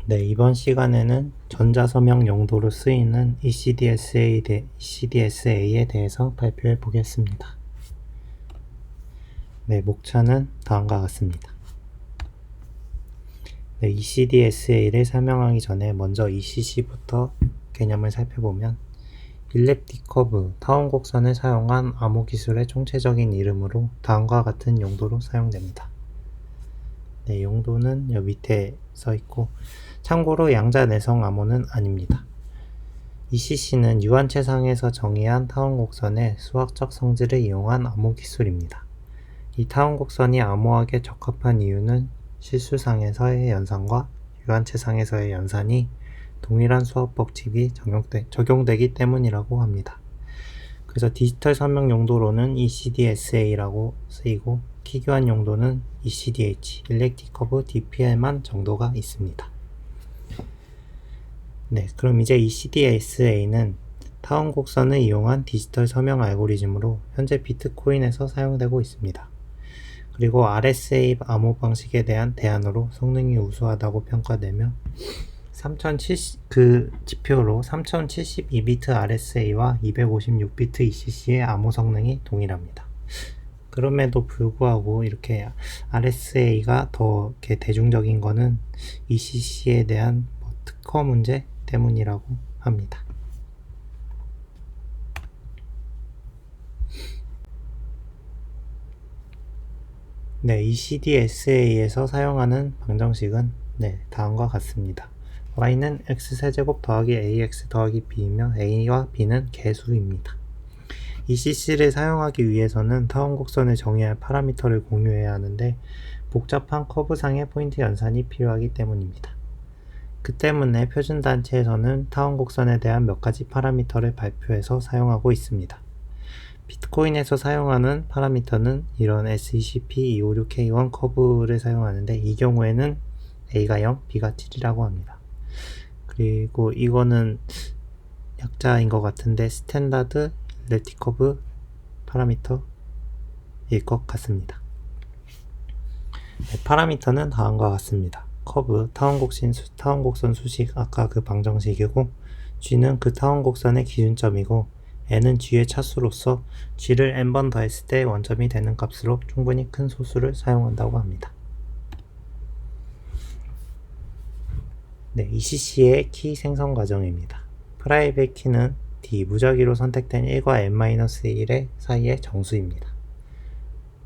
네, 이번 시간에는 전자서명 용도로 쓰이는 ECDSA에 대해서 발표해 보겠습니다. 네, 목차는 다음과 같습니다. 네, ECDSA를 설명하기 전에 먼저 ECC부터 개념을 살펴보면 일랩틱 커브, 타원 곡선을 사용한 암호 기술의 총체적인 이름으로 다음과 같은 용도로 사용됩니다. 네, 용도는 여기 밑에 써 있고, 참고로 양자 내성 암호는 아닙니다. ECC는 유한체상에서 정의한 타원 곡선의 수학적 성질을 이용한 암호 기술입니다. 이 타원 곡선이 암호학에 적합한 이유는 실수상에서의 연산과 유한체상에서의 연산이 동일한 수학 법칙이 적용되기 때문이라고 합니다. 그래서 디지털 서명 용도로는 ECDSA라고 쓰이고, 키교환 용도는 ECDH, 일렉틱 커브 DPL만 정도가 있습니다. 네, 그럼 이제 ECDSA는 타원 곡선을 이용한 디지털 서명 알고리즘으로 현재 비트코인에서 사용되고 있습니다. 그리고 RSA 암호 방식에 대한 대안으로 성능이 우수하다고 평가되며 그 지표로 3072비트 RSA와 256비트 ECC의 암호 성능이 동일합니다. 그럼에도 불구하고 이렇게 RSA가 더 이렇게 대중적인 거는 ECC에 대한 특허 문제 때문이라고 합니다. 네, ECDSA에서 사용하는 방정식은 다음과 같습니다. y는 x세제곱 더하기 ax 더하기 b이며 a와 b는 개수입니다. ECC를 사용하기 위해서는 타원 곡선을 정의할 파라미터를 공유해야 하는데 복잡한 커브상의 포인트 연산이 필요하기 때문입니다. 그 때문에 표준단체에서는 타원 곡선에 대한 몇 가지 파라미터를 발표해서 사용하고 있습니다. 비트코인에서 사용하는 파라미터는 이런 SECP256K1 커브를 사용하는데 이 경우에는 A가 0, B가 7이라고 합니다. 그리고 이거는 약자인 것 같은데 스탠다드 일렉틱 커브 파라미터일 것 같습니다. 파라미터는 다음과 같습니다. 커브, 타원곡선 수식, 아까 그 방정식이고, G는 그 타원곡선의 기준점이고, n은 G의 차수로서 G를 n번 더했을 때 원점이 되는 값으로 충분히 큰 소수를 사용한다고 합니다. 네, ECC의 키 생성 과정입니다. 프라이빗 키는 D, 무작위로 선택된 1과 n-1의 사이의 정수입니다.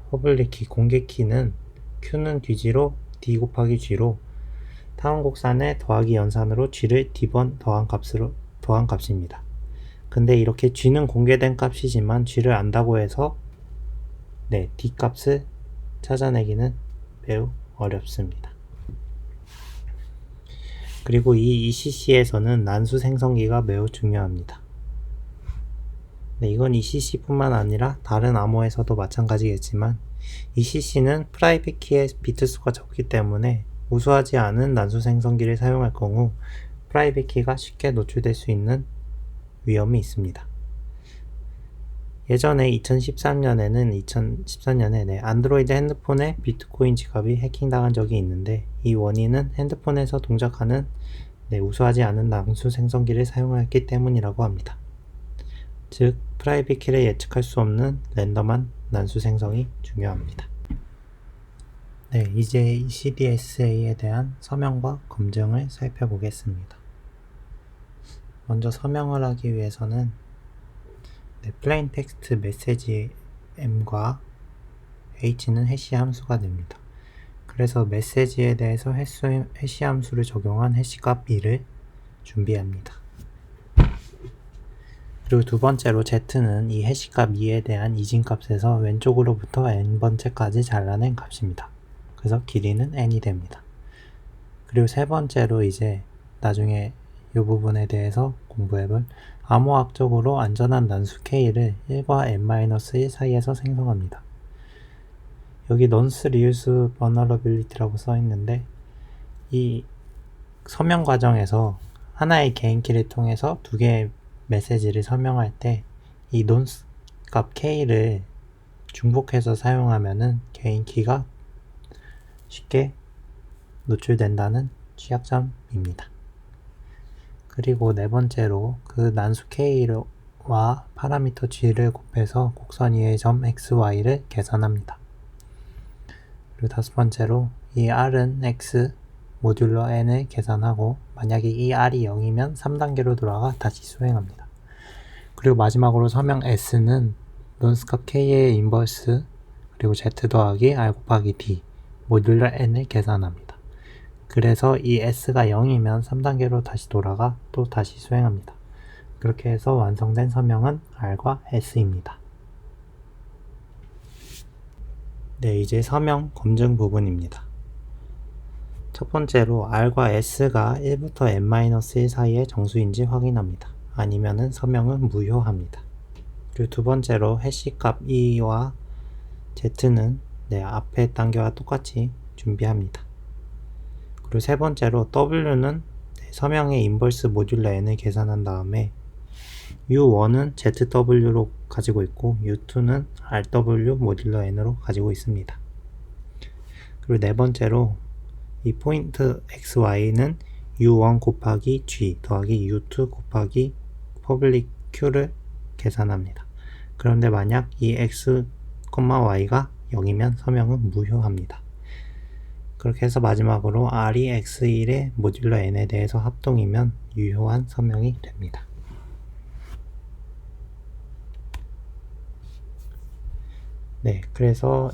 퍼블릭 키, 공개 키는 Q는 Dg로 D 곱하기 G로 타원곡선의 더하기 연산으로 G를 D번 더한 값입니다. 근데 이렇게 G는 공개된 값이지만 G를 안다고 해서 D 값을 찾아내기는 매우 어렵습니다. 그리고 이 ECC에서는 난수 생성기가 매우 중요합니다. 이건 ECC뿐만 아니라 다른 암호에서도 마찬가지겠지만 ECC는 프라이빗 키의 비트 수가 적기 때문에 우수하지 않은 난수 생성기를 사용할 경우 프라이빗 키가 쉽게 노출될 수 있는 위험이 있습니다. 예전에 2014년에 안드로이드 핸드폰의 비트코인 지갑이 해킹당한 적이 있는데 이 원인은 핸드폰에서 동작하는 우수하지 않은 난수 생성기를 사용했기 때문이라고 합니다. 즉, 프라이빗 키를 예측할 수 없는 랜덤한 난수 생성이 중요합니다. 이제 ECDSA에 대한 서명과 검증을 살펴보겠습니다. 먼저 서명을 하기 위해서는 플레인 텍스트 메시지 m과 h는 해시 함수가 됩니다. 그래서 메시지에 대해서 해시 함수를 적용한 해시값 2를 준비합니다. 그리고 두 번째로 z는 이 해시값 2에 대한 이진값에서 왼쪽으로부터 n번째까지 잘라낸 값입니다. 그래서 길이는 n이 됩니다. 그리고 세 번째로 이제 나중에 이 부분에 대해서 공부해볼 암호학적으로 안전한 난수 K를 1과 n-1 사이에서 생성합니다. 여기 non-reuse vulnerability라고 써있는데 이 서명 과정에서 하나의 개인키를 통해서 두 개의 메시지를 서명할 때 이 nonce 값 K를 중복해서 사용하면은 개인키가 쉽게 노출된다는 취약점입니다. 그리고 네 번째로 그 난수 K와 파라미터 G를 곱해서 곡선 위의 점 XY를 계산합니다. 그리고 다섯 번째로 이 R은 X 모듈러 N을 계산하고 만약에 이 R이 0이면 3단계로 돌아가 다시 수행합니다. 그리고 마지막으로 서명 S는 논스캅 K의 인버스 그리고 Z 더하기 R 곱하기 D 모듈러 N을 계산합니다. 그래서 이 S가 0이면 3단계로 다시 돌아가 또 다시 수행합니다. 그렇게 해서 완성된 서명은 R과 S입니다. 네, 이제 서명 검증 부분입니다. 첫 번째로 R과 S가 1부터 n-1 사이의 정수인지 확인합니다. 아니면은 서명은 무효합니다. 그리고 두 번째로 해시값 E와 Z는 앞의 단계와 똑같이 준비합니다. 그리고 세 번째로 W는 서명의 인버스 모듈러 N을 계산한 다음에 U1은 ZW로 가지고 있고 U2는 RW 모듈러 N으로 가지고 있습니다. 그리고 네 번째로 이 포인트 XY는 U1 곱하기 G 더하기 U2 곱하기 퍼블릭 Q를 계산합니다. 그런데 만약 이 X, Y가 0이면 서명은 무효합니다. 그렇게 해서 마지막으로 R이 X1의 모듈러 N에 대해서 합동이면 유효한 서명이 됩니다. 그래서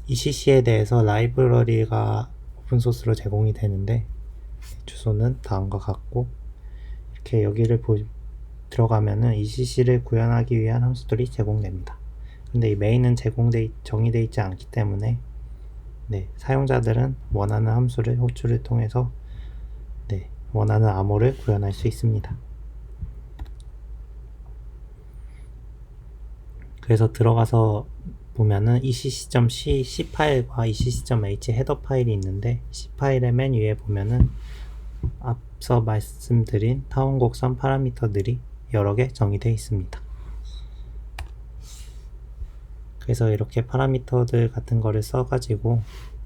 ECC에 대해서 라이브러리가 오픈소스로 제공이 되는데 주소는 다음과 같고 이렇게 여기를 들어가면은 ECC를 구현하기 위한 함수들이 제공됩니다. 근데 이 메인은 정의되어 있지 않기 때문에 사용자들은 원하는 함수를 호출을 통해서 원하는 암호를 구현할 수 있습니다. 그래서 들어가서 보면은 ecc.c 파일과 ecc.h 헤더 파일이 있는데 C 파일의 맨 위에 보면은 앞서 말씀드린 타원 곡선 파라미터들이 여러 개 정의되어 있습니다. 그래서 이렇게 파라미터들 같은 거를 써가지고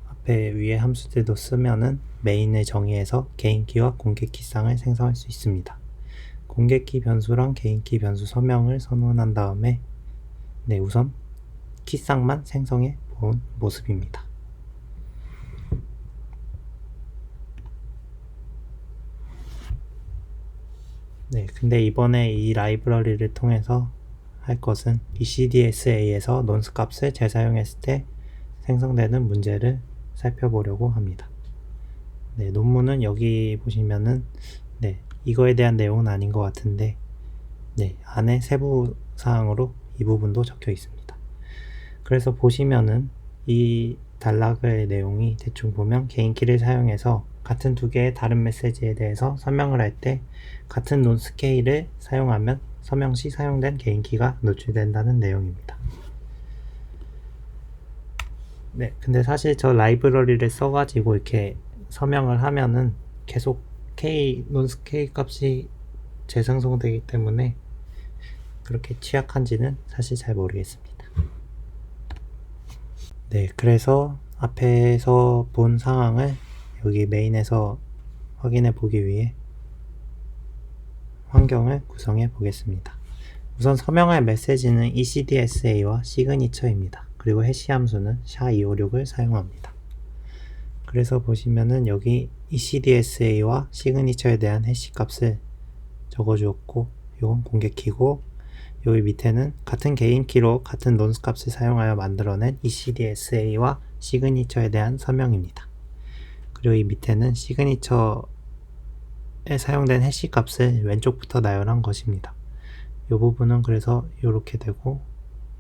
앞에 위에 함수들도 쓰면은 메인을 정의해서 개인키와 공개키쌍을 생성할 수 있습니다. 공개키 변수랑 개인키 변수 서명을 선언한 다음에 우선 키쌍만 생성해 본 모습입니다. 근데 이번에 이 라이브러리를 통해서 할 것은 ECDSA에서 논스 값을 재사용했을 때 생성되는 문제를 살펴보려고 합니다. 논문은 여기 보시면은 이거에 대한 내용은 아닌 것 같은데 안에 세부 사항으로 이 부분도 적혀 있습니다. 그래서 보시면은 이 단락의 내용이 대충 보면 개인키를 사용해서 같은 두 개의 다른 메시지에 대해서 설명을 할 때 같은 논 스케일을 사용하면 서명 시 사용된 개인키가 노출된다는 내용입니다. 근데 사실 저 라이브러리를 써가지고 이렇게 서명을 하면은 계속 논 스케일 값이 재생성되기 때문에 그렇게 취약한지는 사실 잘 모르겠습니다. 그래서 앞에서 본 상황을 여기 메인에서 확인해 보기 위해 환경을 구성해 보겠습니다. 우선 서명할 메시지는 ECDSA와 시그니처입니다. 그리고 해시 함수는 SHA-256을 사용합니다. 그래서 보시면은 여기 ECDSA와 시그니처에 대한 해시 값을 적어주었고 이건 공개키고 여기 밑에는 같은 개인키로 같은 논스 값을 사용하여 만들어낸 ECDSA와 시그니처에 대한 설명입니다. 그리고 이 밑에는 시그니처에 사용된 해시 값을 왼쪽부터 나열한 것입니다. 이 부분은 그래서 이렇게 되고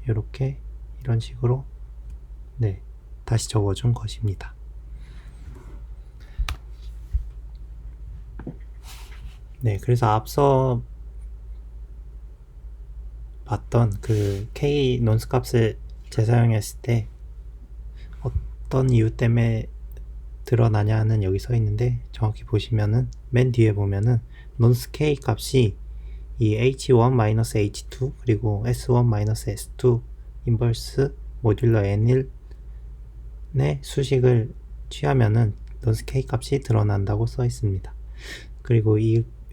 이렇게 이런 식으로 다시 적어준 것입니다. 그래서 앞서 봤던 그 K 논스 값을 재사용했을 때 어떤 이유 때문에 드러나냐는 여기 써 있는데 정확히 보시면은 맨 뒤에 보면은 논스 K 값이 이 H1-H2 그리고 S1-S2 인버스 모듈러 N1의 수식을 취하면은 nonce k 값이 드러난다고 써 있습니다. 그리고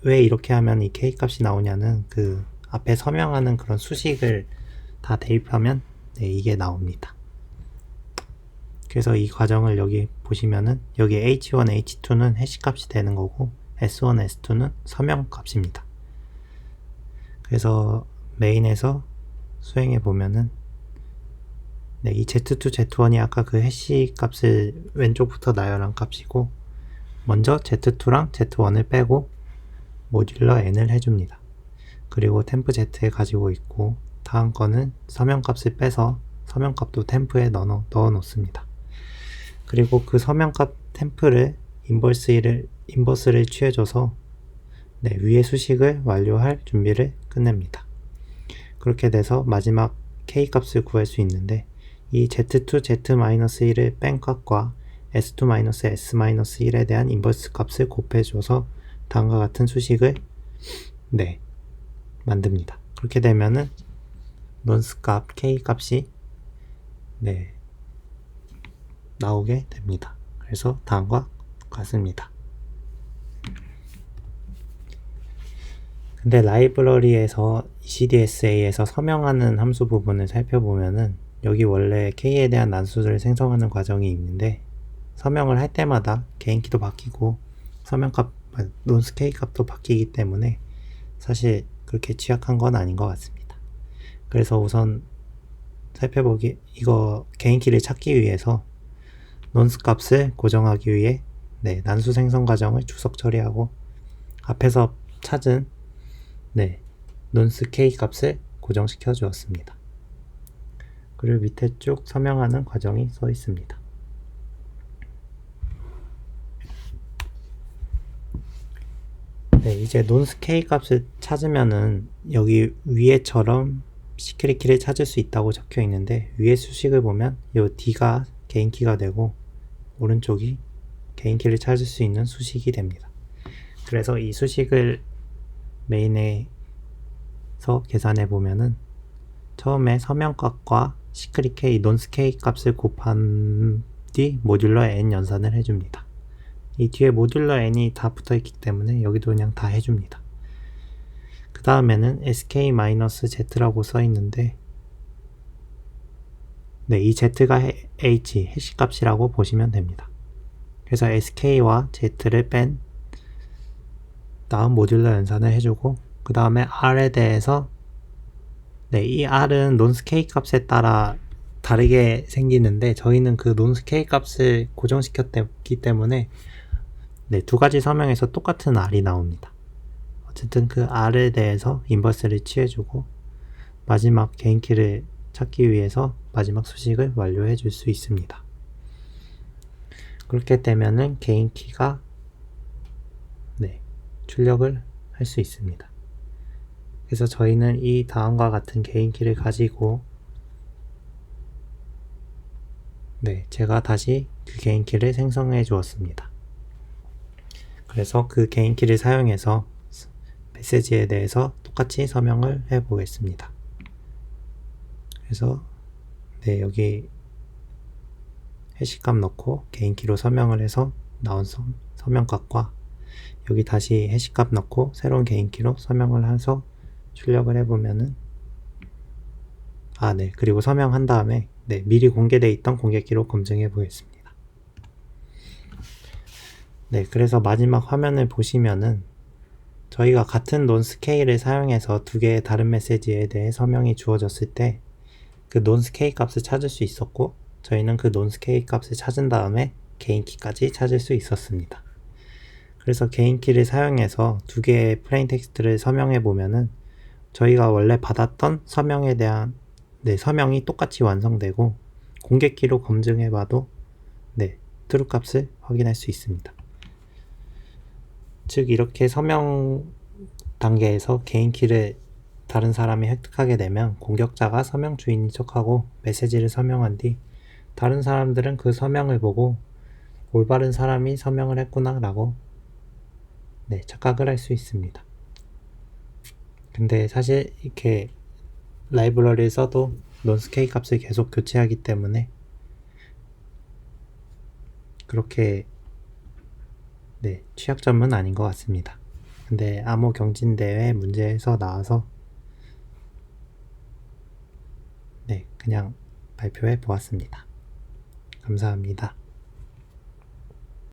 왜 이렇게 하면 이 k 값이 나오냐는 그 앞에 서명하는 그런 수식을 다 대입하면 네, 이게 나옵니다. 그래서 이 과정을 여기 보시면은 여기 h1, h2는 해시 값이 되는 거고 s1, s2는 서명 값입니다. 그래서 메인에서 수행해 보면은 네, 이 z2, z1이 아까 그 해시 값을 왼쪽부터 나열한 값이고 먼저 z2랑 z1을 빼고 모듈러 n을 해줍니다. 그리고 템프 z에 가지고 있고 다음 거는 서명값을 빼서 서명값도 템프에 넣어 놓습니다. 그리고 그 서명값 템프를 인버스를 취해줘서 네, 위의 수식을 완료할 준비를 끝냅니다. 그렇게 돼서 마지막 k 값을 구할 수 있는데 이 z2, z-1을 뺀 값과 s2, s-1에 대한 인버스 값을 곱해줘서 다음과 같은 수식을 네, 만듭니다. 그렇게 되면은 nonce 값 k 값이 네, 나오게 됩니다. 그래서 다음과 같습니다. 근데 라이브러리에서 ECDSA에서 서명하는 함수 부분을 살펴보면은 여기 원래 k에 대한 난수를 생성하는 과정이 있는데 서명을 할 때마다 개인키도 바뀌고 서명값, nonce k 값도 바뀌기 때문에 사실 그렇게 취약한 건 아닌 것 같습니다. 그래서 우선 이거 개인키를 찾기 위해서 nonce 값을 고정하기 위해 네, 난수 생성 과정을 주석 처리하고 앞에서 찾은 네, nonce k 값을 고정시켜 주었습니다. 그리고 밑에 쭉 서명하는 과정이 써 있습니다. 네, 이제 nonce k 값을 찾으면은 여기 위에처럼 시크릿 키를 찾을 수 있다고 적혀 있는데 위에 수식을 보면 이 d가 개인키가 되고 오른쪽이 개인키를 찾을 수 있는 수식이 됩니다. 그래서 이 수식을 메인에서 계산해 보면은 처음에 서명값과 시크릿 k, nonce k 값을 곱한 뒤 모듈러 n 연산을 해줍니다. 이 뒤에 모듈러 n이 다 붙어있기 때문에 여기도 그냥 다 해줍니다. 그 다음에는 sk-z라고 써있는데 네, 이 z가 해시 값이라고 보시면 됩니다. 그래서 sk와 z를 뺀 다음 모듈러 연산을 해주고 그 다음에 r에 대해서 네, 이 r은 nonce k 값에 따라 다르게 생기는데 저희는 그 nonce k 값을 고정시켰기 때문에 네, 두 가지 서명에서 똑같은 r이 나옵니다. 어쨌든 그 r에 대해서 인버스를 취해주고 마지막 개인키를 찾기 위해서 마지막 수식을 완료해 줄 수 있습니다. 그렇게 되면은 개인키가 네, 출력을 할 수 있습니다. 그래서 저희는 이 다음과 같은 개인키를 가지고 네, 제가 다시 그 개인키를 생성해 주었습니다. 그래서 그 개인키를 사용해서 메시지에 대해서 똑같이 서명을 해 보겠습니다. 그래서 네, 여기 해시값 넣고 개인키로 서명을 해서 나온 서명값과 여기 다시 해시값 넣고 새로운 개인키로 서명을 해서 출력을 해보면은 네, 그리고 서명한 다음에 네, 미리 공개되어 있던 공개키로 검증해 보겠습니다. 네, 그래서 마지막 화면을 보시면은 저희가 같은 nonce k를 사용해서 두 개의 다른 메시지에 대해 서명이 주어졌을 때 그 nonce k 값을 찾을 수 있었고 저희는 그 nonce k 값을 찾은 다음에 개인키까지 찾을 수 있었습니다. 그래서 개인키를 사용해서 두 개의 플레인 텍스트를 서명해 보면은 저희가 원래 받았던 서명에 대한 네, 서명이 똑같이 완성되고 공개키로 검증해 봐도 네, true 값을 확인할 수 있습니다. 즉 이렇게 서명 단계에서 개인키를 다른 사람이 획득하게 되면 공격자가 서명 주인인 척하고 메시지를 서명한 뒤 다른 사람들은 그 서명을 보고 올바른 사람이 서명을 했구나 라고 네, 착각을 할 수 있습니다. 근데 사실 이렇게 라이브러리를 써도 nonce k 값을 계속 교체하기 때문에 그렇게 네, 취약점은 아닌 것 같습니다. 근데 암호 경진대회 문제에서 나와서 네, 그냥 발표해 보았습니다. 감사합니다.